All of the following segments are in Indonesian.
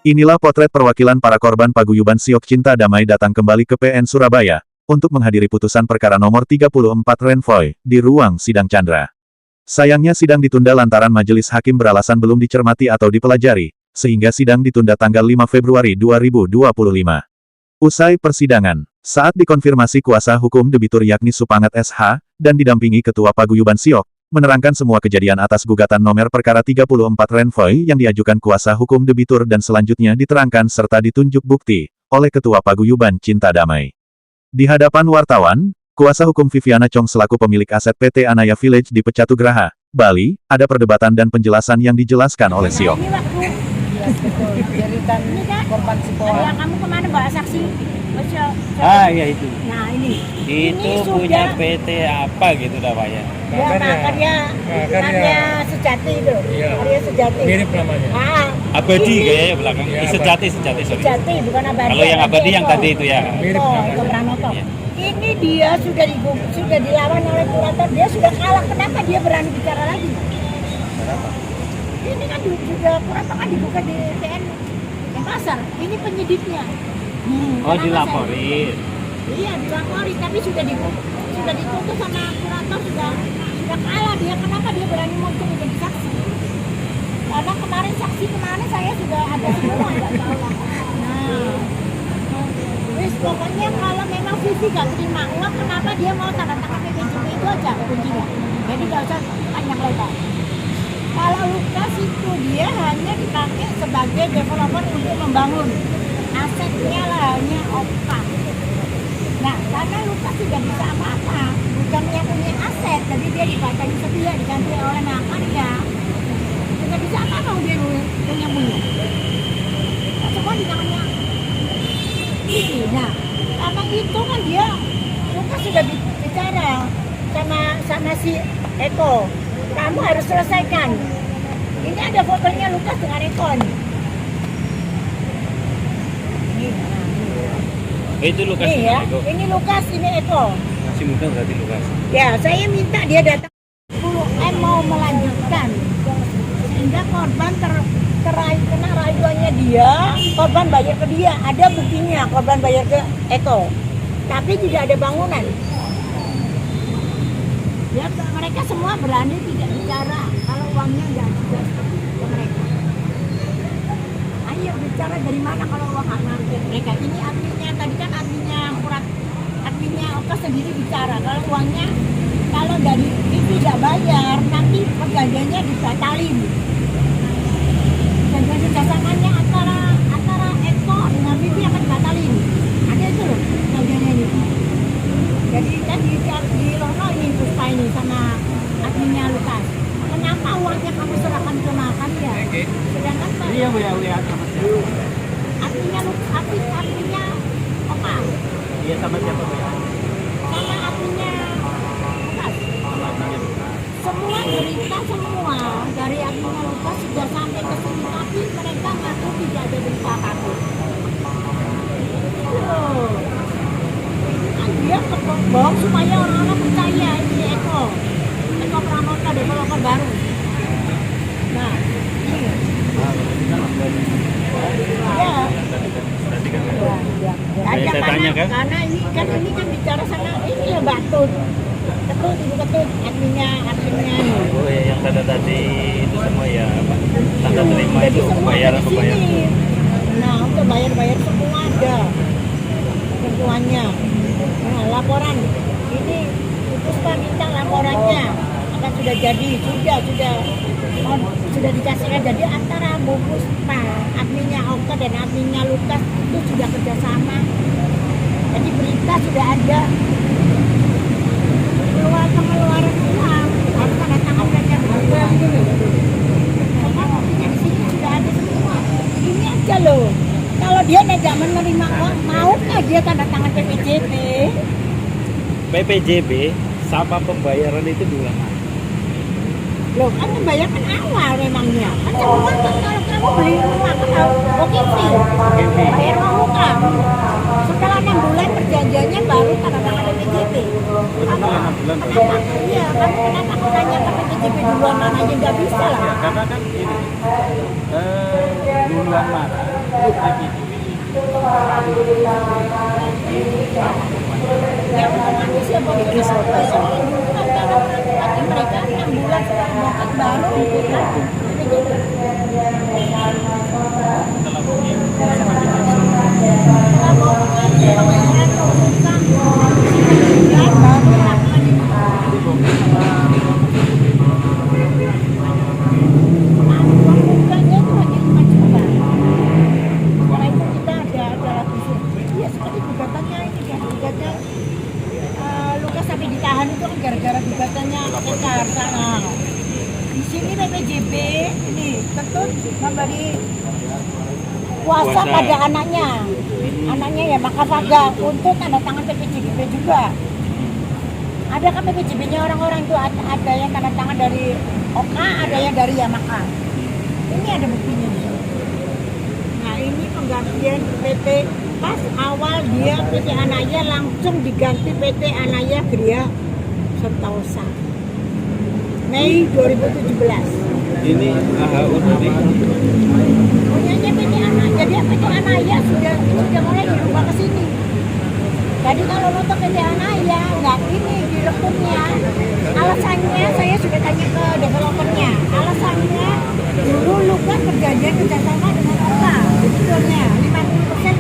Inilah potret perwakilan para korban paguyuban Siok Cinta Damai datang kembali ke PN Surabaya, untuk menghadiri putusan perkara nomor 34 Renvoy, di ruang sidang Chandra. Sayangnya sidang ditunda lantaran majelis hakim beralasan belum dicermati atau dipelajari, sehingga sidang ditunda tanggal 5 Februari 2025. Usai persidangan, saat dikonfirmasi kuasa hukum debitur yakni Supangat SH, dan didampingi Ketua Paguyuban Siok, menerangkan semua kejadian atas gugatan nomor perkara 34 Renvoy yang diajukan kuasa hukum debitur dan selanjutnya diterangkan serta ditunjuk bukti, oleh Ketua Paguyuban Cinta Damai. Di hadapan wartawan, kuasa hukum Viviana Chong selaku pemilik aset PT Anaya Village di Pecatugraha, Bali, ada perdebatan dan penjelasan yang dijelaskan oleh Siok. Jeritan korban Sipoa. Yang kamu kemana bawa saksi? Iya itu. Nah ini. Itu Ini punya sudah, PT apa gitu namanya? Ya karya sejati itu. Iya. Karya sejati. Mirip namanya. Abadi ini kayaknya belakang. Iya, Sejati, sorry. sejati bukan abadi. Kalau yang abadi yang tadi itu ya. Mirip namanya. Pranoto. Iya. Ini dia sudah dilawan oleh kurator, dia sudah kalah. Kenapa dia berani bicara lagi? Ini kan juga kurator kan dibuka di TN Pasar. Ini penyidiknya. Oh, kenapa dilaporin. Iya dilaporin, tapi sudah dituntut sama kurator, sudah kalah dia. Kenapa dia berani muncul menjadi saksi? Karena kemarin saya sudah ada semua, nggak salah. Nah, wis pokoknya kalau memang Vivi nggak terima uang, kenapa dia mau tanda tangan PPJP itu aja kuncinya. Jadi nggak usah panjang lebar. Kalau Lukas itu dia hanya dipakai sebagai developer untuk membangun asetnya lahannya Opka. Nah, karena Lukas tidak bisa apa-apa, bukan yang punya aset, jadi dia dibacain setia diganti oleh Makarya. Tidak bisa apa-apa dia punya. Nah, semua di tangannya ini. Nah, karena itu kan dia Lukas sudah bicara sama si Eko. Kamu harus selesaikan. Ini ada fotonya Lukas dengan Eko nih. Itu Lukas. Nih ya, ini Lukas, ini Eko. Masih muda berarti Lukas. Ya, saya minta dia datang 10M mau melanjutkan. Sehingga korban kena rayuannya dia, korban bayar ke dia. Ada buktinya, korban bayar ke Eko. Tapi tidak ada bangunan. Ya, mereka semua berani tidak bicara kalau uangnya nggak ada ke mereka. Ayo bicara dari mana kalau uang nggak ngatur mereka. Ini adminnya, tadi kan adminnya Oka sendiri bicara kalau uangnya kalau dari itu tidak bayar nanti perjanjiannya dibatalin. Perjanjian kerjasamanya antara Eko dengan Vivi akan dibatalin. Ada itu loh perjanjiannya ini. Jadi kan di Lono ini Puspa ini sama adminnya Lukas. Kenapa uangnya kamu serahkan ke Makarya? Sedangkan Iya, Bu ya, sama siapa? adminnya Oka. Iya, sama siapa, Bu ya? Sama adminnya Lukas. Semua berita semua dari adminnya Lukas sudah sampai ke sini, tapi mereka ngaku tidak ada berita apa-apa. Loh. Dia bohong supaya orang-orang percaya ini Eko Pranoto developer baru. Nah, ini ya, Saya tanya kan? karena ini kan bicara sama ini ya Mbak Tut, Ibu Ketut, adminnya Oh ya, yang tadi itu semua ya, Pak. Tanda terima jadi itu semua pembayaran. di sini. Nah, untuk bayar semua ada ketentuannya. Nah, laporan ini Puspa minta laporannya akan sudah jadi, sudah dikasihkan. Jadi antara Bu Puspa, adminnya Oka dan adminnya Lukas itu sudah kerjasama. Jadi berita sudah ada. Pengeluaran uang harus tanda tangan mereka berdua. Karena buktinya di sini sudah ada semua. Ini aja loh. Kalau dia tidak menerima uang, maukah dia tanda tangan PPJP? PPJB sama pembayaran itu bulan mana? Loh kan membayarkan awal memangnya. Kan semua kan kalau kamu beli rumah kan harus Bokivi. Bayar uang muka. Setelah 6 bulan perjanjiannya baru tanda tangan PPJP. Setelah 6 bulan baru. Kenapa? Iya, kamu kenapa aku tanya ke PPJP duluan aja nggak bisa lah. Ya, karena kan ini duluan mana Ya otomatis ya politik ini diumumkan karena nanti mereka 6 bulan setelah bongkar baru dibuka setelah bongkar pembayaran keumumkan bulan baru melakukan ini. Pembukanya itu hanya 5 juta. Setelah itu kita ada lagi ya seperti gugatannya ini kan gugatnya Lukas sampai ditahan itu kan gara-gara gugatannya Ekar sana. Di sini PPJB ini ketut memberi kuasa pada anaknya ya maka Faga untuk tanda tangan PPJB juga. Ada kan PPJB-nya orang-orang itu ada yang tanda tangan dari Oka, ada yang dari Yamaha. Ini ada buktinya. Nah ini penggantian PT pas awal dia PT Anaya langsung diganti PT Anaya Gria Sentosa Mei 2017. Ini AHU tadi. Punyanya PT Anaya, jadi PT Anaya sudah mulai dirubah ke sini. Jadi kalau nonton PT Anaya nggak ini direkturnya, alasannya saya sudah tanya ke developernya, alasannya dulu Lukas perjanjian kerjasama dengan Oka, direkturnya 50%.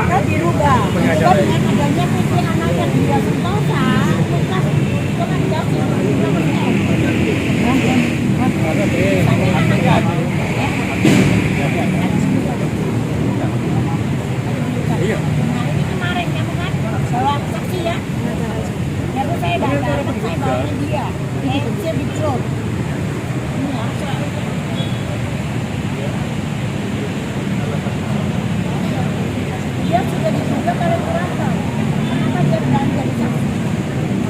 Terus dirubah dengan adanya PT Anaya Gria Sentosa, Lukas itu kan dikasih 50%. Iya. Nah ini kemarin kamu kan bawa saksi ya? Ya bu saya datang, saya bawa dia, dia di drop. Ini ya, dia sudah digugat oleh kurator. Kenapa dia berani jadi saksi?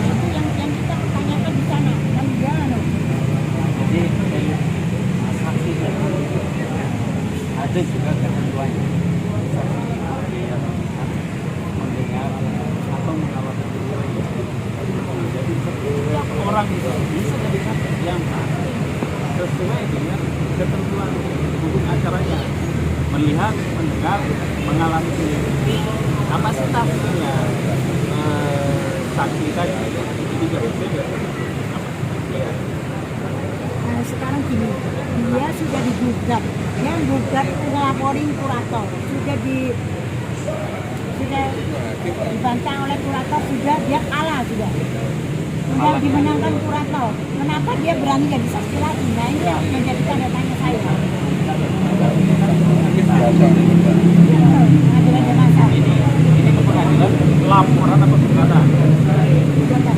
Itu yang kita tanyakan di sana. Dan dia Jadi saksi ada juga ketentuannya. Jadi setiap orang itu bisa jadi saksi yang sesuai dengan ketentuan hukum acaranya, melihat, mendengar, mengalami sendiri. Kapasitasnya saksi tadi itu juga berbeda. Nah sekarang gini, dia sudah digugat, yang gugat ngelaporin kurator, sudah dibantah oleh kurator, sudah dia kalah sudah dimenangkan kurator. Kenapa dia berani jadi saksi lagi? Nah ini yang menjadi tanda tanya saya. Pengadilan dewasa. Ini ke pengadilan laporan atau gugatan? Gugatan.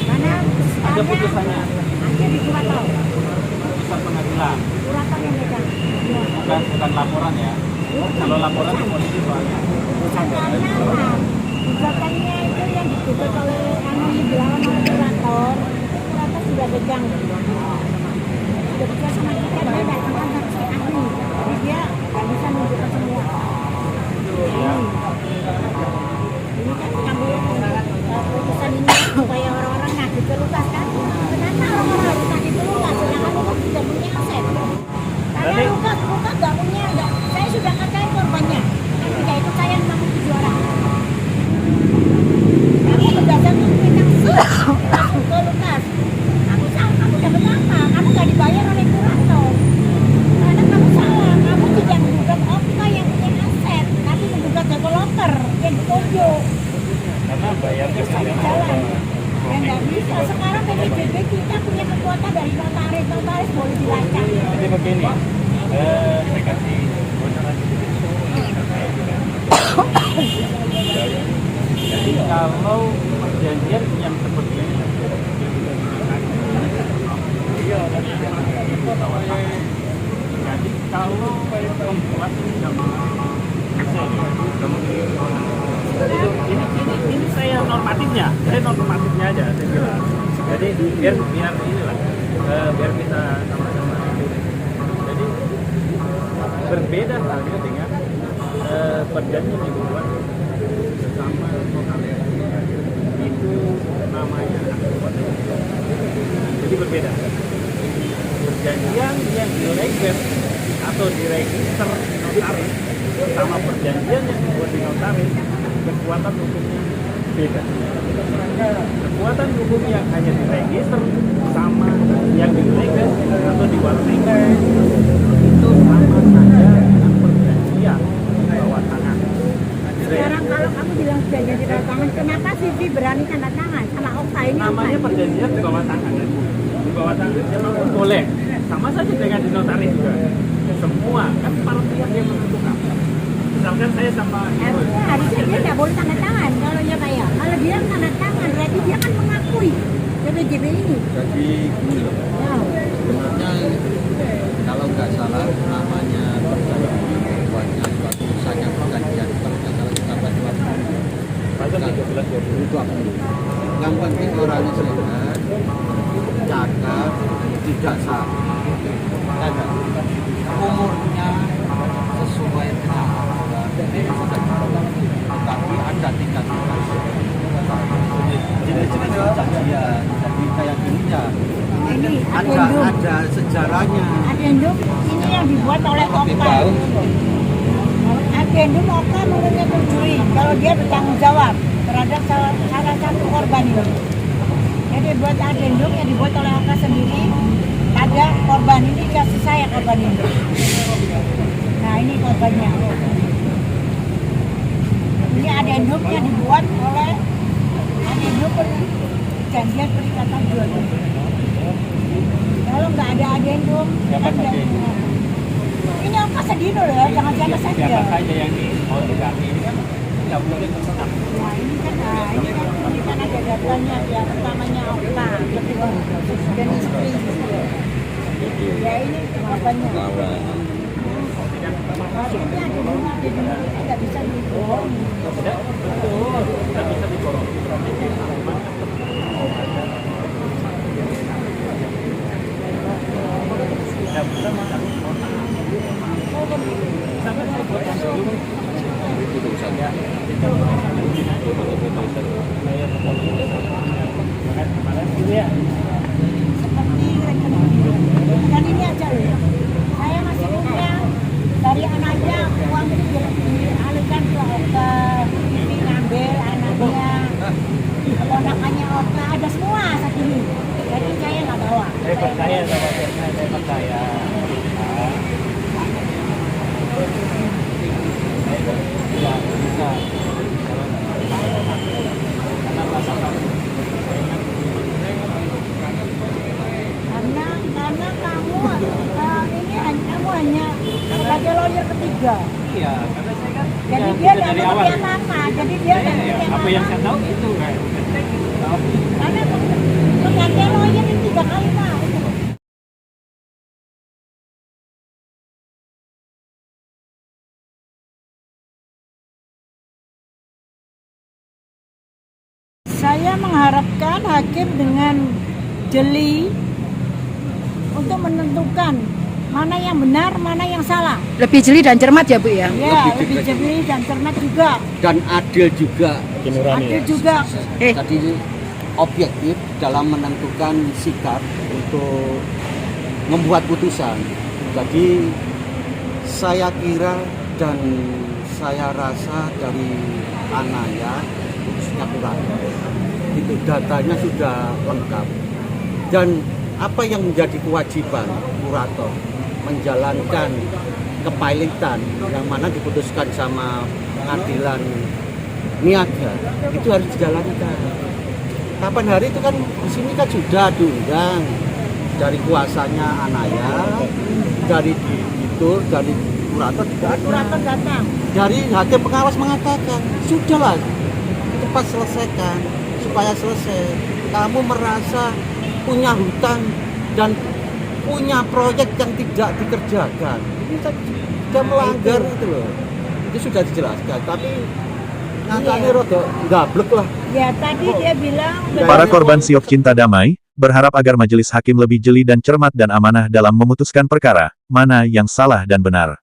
Karena Ada putusannya. akhir di kurator. Putusan pengadilan. Kurator yang megang. Bukan laporan ya. Kalau laporan itu polisi soalnya. Karena apa? Gugatannya itu yang digugat oleh dibilang oleh kurator sudah pegang. Sudah bicara sama kita, dia datangkan saksi ahli. Jadi dia nggak bisa menunjukkan semua. Ini kan kami putusan ini supaya orang-orang nagih ke Lukas kan. Kenapa orang-orang harus nagih ke Lukas? Sedangkan Lukas tidak punya aset. Karena Lukas nggak punya, saya sudah katakan korbannya. Kan tidak ikut saya 67 orang. Kamu berdasarkan kwitansi ke Lukas. Kamu dapat apa? Kamu nggak dibayar oleh kurator. Karena kamu salah. Kamu tidak menggugat Oka yang punya aset, tapi menggugat developer yang ditunjuk. Karena bayarnya Jalan. Ya nggak bisa. Sekarang PPJB kita punya kekuatan dari notaris boleh dilacak. Jadi begini, saya kasih bocoran sedikit. Jadi kalau perjanjian yang seperti ini, jadi kalau membuat ini saya normatifnya aja saya bilang. Jadi biar inilah biar kita sama-sama. Jadi berbeda halnya dengan perjanjian yang dibuat bersama notaris. Itu namanya akte. Jadi berbeda. Perjanjian yang ilegal atau diregister di notaris sama perjanjian yang dibuat di notaris, kekuatan hukumnya beda. Kekuatan hukum yang hanya diregister sama yang dilegal atau di warteg itu sama saja dengan perjanjian di bawah tangan. Sekarang kalau kamu bilang perjanjian di bawah tangan, kenapa Vivi berani tanda tangan sama Okta ini? Namanya perjanjian di bawah tangan. Di bawah tangan siapapun boleh. Sama saja dengan di notaris juga. Semua kan para pihak yang menentukan. Misalkan saya sama Harusnya dia nggak boleh tanda tangan kalau ya Pak ya. Kalau dia tanda tangan, berarti dia kan mengakui PPJB ini. Jadi gini loh, Ya. sebenarnya kalau nggak salah namanya perjanjian buatnya suatu misalnya perjanjian kalau nggak salah kita buat pasal 13 yang penting orangnya sehat, cakap, tidak sakit, ada umurnya sesuai dengan tapi ada tingkat jenis-jenis perjanjian jadi kayak gini ya Ini ada sejarahnya. adendum ini yang dibuat oleh Okta. Adendum Okta menyetujui kalau dia bertanggung jawab terhadap salah satu korban itu. Jadi buat adendum yang dibuat oleh Okta sendiri pada korban ini kasih saya korban ini. Nah ini korbannya. Ini adendum yang dibuat oleh adendum perjanjian perikatan jual beli. Kalau nggak ada adendum, kan nggak. Ini Okta sedih loh, jangan siapa saja. Siapa saja yang mau diganti ini kan nggak boleh tetap. Nah ini kan ada datanya yang pertamanya Okta, kedua dan istri. Ya ini korbannya. Maksudnya adendum nggak bisa dibohong. Tidak, betul. Tidak bisa dikorupsi. Tidak bisa masuk. Sampai saya buatkan dulu. Itu urusannya. Ya. Seperti rekening. Dan ini aja loh. Saya masih punya dari anaknya uang itu dialihkan ke Okta, ini ngambil anaknya, ponakannya Okta, ada semua saat ini. Jadi saya nggak bawa. Saya percaya sama saya percaya. Tidak bisa. Karena pasangan Karena kamu kamu hanya sebagai lawyer ketiga. iya, karena saya kan Jadi ya, dia sudah nggak dari ngerti awal. apa-apa. Jadi dia nggak ngerti Apa yang saya apa-apa. tahu itu kan. Karena pengganti lawyer itu 3 kali Pak. Saya mengharapkan hakim dengan jeli untuk menentukan mana yang benar, mana yang salah. Lebih jeli dan cermat ya Bu ya? Ya, Lebih lebih jeli dan cermat juga. Dan adil juga. Adil juga. Jadi objektif dalam menentukan sikap untuk membuat putusan. Jadi saya kira dan saya rasa dari Anaya khususnya kurator itu datanya sudah lengkap. Dan apa yang menjadi kewajiban kurator menjalankan kepailitan yang mana diputuskan sama pengadilan niaga itu harus dijalankan. Kapan hari itu kan di sini kan sudah diundang dari kuasanya Anaya, dari editor, dari kurator juga ada. Kurator datang. Dari hakim pengawas mengatakan sudahlah cepat selesaikan supaya selesai. Kamu merasa punya hutang dan punya proyek yang tidak dikerjakan. Ini sudah melanggar itu loh. Itu sudah dijelaskan. Tapi nyatanya rada gablek lah. Ya tadi dia bilang Para korban Siok Cinta Damai berharap agar majelis hakim lebih jeli dan cermat dan amanah dalam memutuskan perkara, mana yang salah dan benar.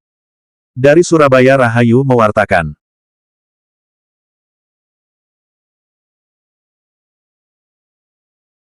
Dari Surabaya, Rahayu mewartakan.